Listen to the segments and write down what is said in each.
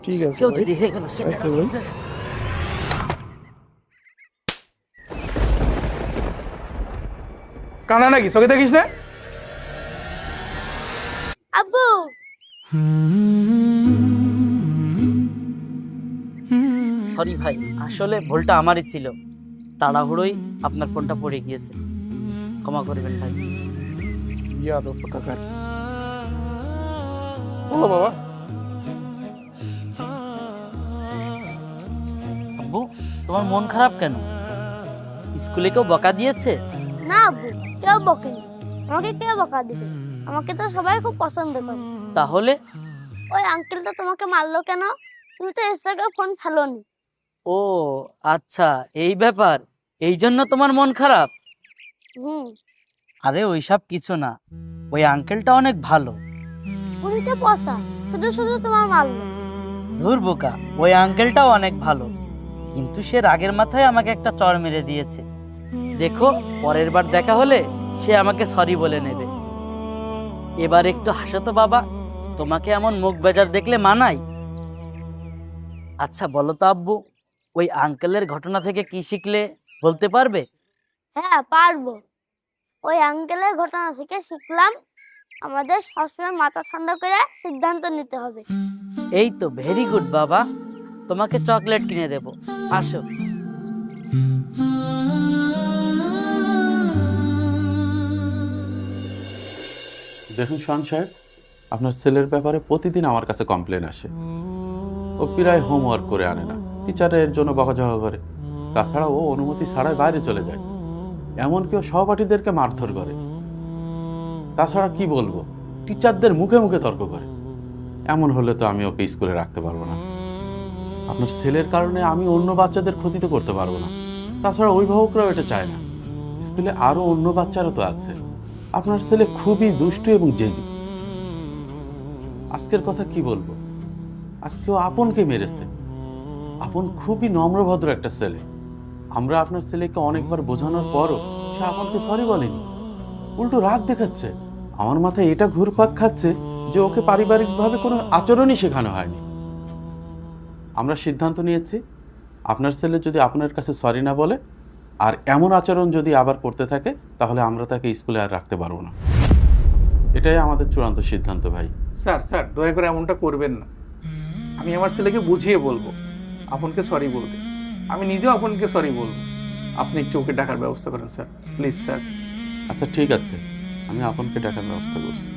ঠিক আছে কেউ ভাই। দেরি হয়ে গেল আচ্ছা ভাই। কানা নাকি চোখে দেখিস না? আব্বু সরি ভাই, আসলে ভুলটা আমারই ছিল, তাড়াহুড়োই আপনার ফোনটা পড়ে গিয়েছে, ক্ষমা করবেন ভাই। ইয়াদব কোথাকার। বলো বাবা। আব্বু, তোমার মন খারাপ কেন? স্কুলে কেউ বকা দিয়েছে? না আব্বু, কেউ বকেনি। আমাকে কেউ বকা দিবে? আমাকে তো সবাই খুব পছন্দ করে। তাহলে? ওই আঙ্কেলটা তোমাকে মারলো কেন? তুমি তো এর থেকে ফোন ফেলোনি। ও আচ্ছা, এই ব্যাপার, এই জন্য তোমার মন খারাপ? হুম। আরে ওইসব কিছু না, ওই আঙ্কেলটা অনেক ভালো। উনি তো পয়সা, শুধু শুধু তোমার মারলো। ধুর বোকা, ওই আঙ্কেলটাও অনেক ভালো, কিন্তু সে রাগের মাথায় আমাকে একটা চড় মেরে দিয়েছে। দেখো, পরের বার দেখা হলে সে আমাকে সরি বলে নেবে। এবার একটু হাসো তো বাবা, তোমাকে এমন মুখ বেজার দেখলে মানায়? আচ্ছা বলো তো আব্বু, ওই আঙ্কেলের ঘটনা থেকে কি শিখলে বলতে পারবে? হ্যাঁ পারবো। ওই আঙ্কেলের ঘটনা থেকে শিখলাম আমাদের সবসময় মাথা ঠান্ডা করে সিদ্ধান্ত নিতে হবে। এই তো ভেরি গুড বাবা, তোমাকে চকলেট কিনে দেব, আসো। দেখুন শান সাহেব, আপনার ছেলের ব্যাপারে প্রতিদিন আমার কাছে কমপ্লেন আসে। ও প্রায় হোমওয়ার্ক করে আনে না, টিচারের জন্য বকাঝকা করে। তাছাড়া ও অনুমতি ছাড়াই বাইরে চলে যায়, এমনকি ও সহপাঠীদেরকে মারধর করে। তাছাড়া কি বলবো, টিচারদের মুখে মুখে তর্ক করে। এমন হলে তো আমি ওকে স্কুলে রাখতে পারবো না। আপনার ছেলের কারণে আমি অন্য বাচ্চাদের ক্ষতি তো করতে পারবো না। তাছাড়া অভিভাবকরাও এটা চায় না। স্কুলে আরও অন্য বাচ্চারা তো আছে। আপনার ছেলে খুবই দুষ্টু এবং জেদি। আজকের কথা কি বলবো, আজকেও আপনকে মেরেছে। আপন খুবই নম্রভদ্র একটা ছেলে। আমরা আপনার ছেলেকে অনেকবার বোঝানোর পরও সে আপনকে সরি বলেনি, উল্টো রাগ দেখাচ্ছে। আমার মাথায় এটা ঘুরপাক খাচ্ছে যে ওকে পারিবারিকভাবে কোনো আচরণই শেখানো হয়নি। আমরা সিদ্ধান্ত নিয়েছি, আপনার ছেলে যদি আপনার কাছে সরি না বলে আর এমন আচরণ যদি আবার করতে থাকে, তাহলে আমরা তাকে স্কুলে আর রাখতে পারবো না। এটাই আমাদের চূড়ান্ত সিদ্ধান্ত ভাই। স্যার স্যার দয়া করে এমনটা করবেন না। আমি আমার ছেলেকে বুঝিয়ে বলবো আপনকে সরি বলতে। আমি নিজেও আপনকে সরি বলবো। আপনি একটু ওকে ডাকার ব্যবস্থা করেন স্যার, প্লিজ স্যার। আচ্ছা ঠিক আছে, আমি আপনকে ডাকার ব্যবস্থা করছি।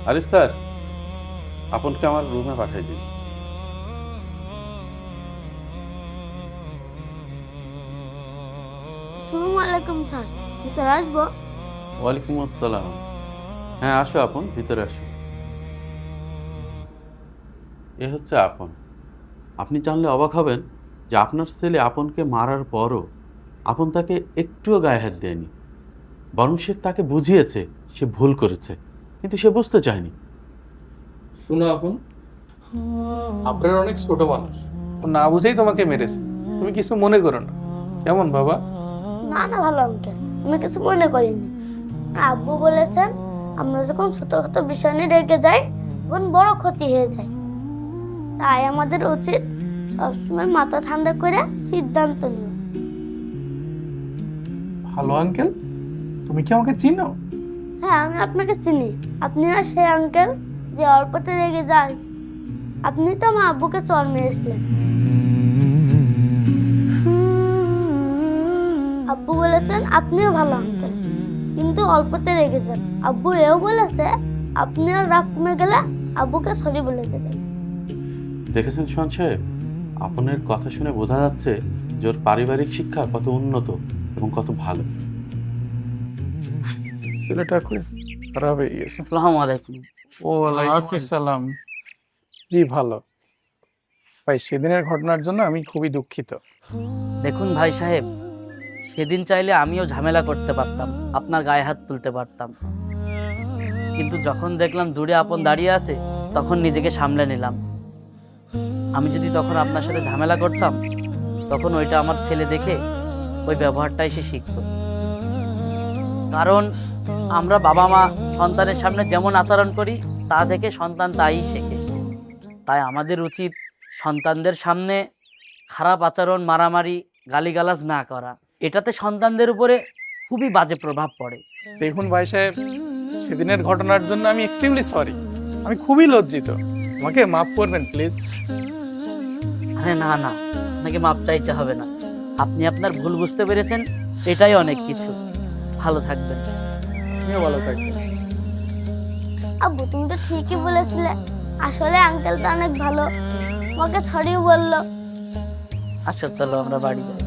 আরে স্যার, আপনকে আমার রুমে পাঠিয়ে দিন। আসসালামু আলাইকুম স্যার, ভিতরে আসবো? ওয়ালাইকুম আসসালাম। হ্যাঁ আসো আপন, ভিতরে আসো। এ হচ্ছে আপন। আপনি জানলে অবাক হবেন যে আপনার ছেলে আপনকে মারার পরও আপন তাকে একটুও গায়ে হাত দেয়নি, বরং সে তাকে বুঝিয়েছে সে ভুল করেছে, কিন্তু সে বুঝতে চায়নি। শুনো আপন, আপনার অনেক ছোট মানুষ, ও না বুঝেই তোমাকে মেরেছে। তুমি কিছু মনে করো না, কেমন বাবা? না না ভালো আঙ্কেল, আমি কিছু মনে করিনি। আব্বু বলেছেন আমরা যখন ছোটখাটো বিষয় নিয়ে রেগে যাই তখন বড় ক্ষতি হয়ে যায়। তাই আমাদের উচিত সবসময় মাথা ঠান্ডা করে সিদ্ধান্ত নেওয়া। ভালো আঙ্কেল, তুমি কি আমাকে চিনো? হ্যাঁ আমি আপনাকে চিনি। আপনি না সেই আঙ্কেল যে অল্পতে রেগে যায়? আপনি তো আমার আব্বুকে চড় মেরেছিলেন। আব্বু বলেছেন আপনিও ভালো আঙ্কেল, কিন্তু অল্পতে রেগে যান। আব্বু এও বলেছে আপনার রাগ কমে গেলে আব্বুকে সরি বলে দেবেন। দেখেছেন শোন সাহেব, আপনের কথা শুনে বোঝা যাচ্ছে যে ওর পারিবারিক শিক্ষা কত উন্নত এবং কত ভালো। ছেলেটা খুব খারাপ হয়ে গেছে। আসসালামু আলাইকুম। ওয়ালাইকুম আসসালাম। জি ভালো। ভাই সেদিনের ঘটনার জন্য আমি খুবই দুঃখিত। দেখুন ভাই সাহেব, সেদিন চাইলে আমিও ঝামেলা করতে পারতাম, আপনার গায়ে হাত তুলতে পারতাম, কিন্তু যখন দেখলাম দূরে আপন দাঁড়িয়ে আছে তখন নিজেকে সামলে নিলাম। আমি যদি তখন আপনার সাথে ঝামেলা করতাম, তখন ওইটা আমার ছেলে দেখে ওই ব্যবহারটাই সে শিখত। কারণ আমরা বাবা মা সন্তানের সামনে যেমন আচরণ করি তা দেখে সন্তান তাই শেখে। তাই আমাদের উচিত সন্তানদের সামনে খারাপ আচরণ, মারামারি, গালিগালাজ না করা। এটাতে সন্তানদের উপরে খুবই বাজে প্রভাব পড়ে। দেখুন ভাই সাহেব, সেদিনের ঘটনার জন্য আমি এক্সট্রিমলি সরি। আমি খুবই লজ্জিত, আমাকে মাফ করবেন প্লিজ। আরে না না, আপনাকে মাপ চাইতে হবে না। আপনি আপনার ভুল বুঝতে পেরেছেন, এটাই অনেক কিছু। ভালো থাকবেন। তুমিও ভালো থাকবেন। আব্বু তুমি তো ঠিকই বলেছিলে, আসলে আঙ্কেলটা অনেক ভালো, আমাকে সরি বললো। আচ্ছা চলো আমরা বাড়ি যাই।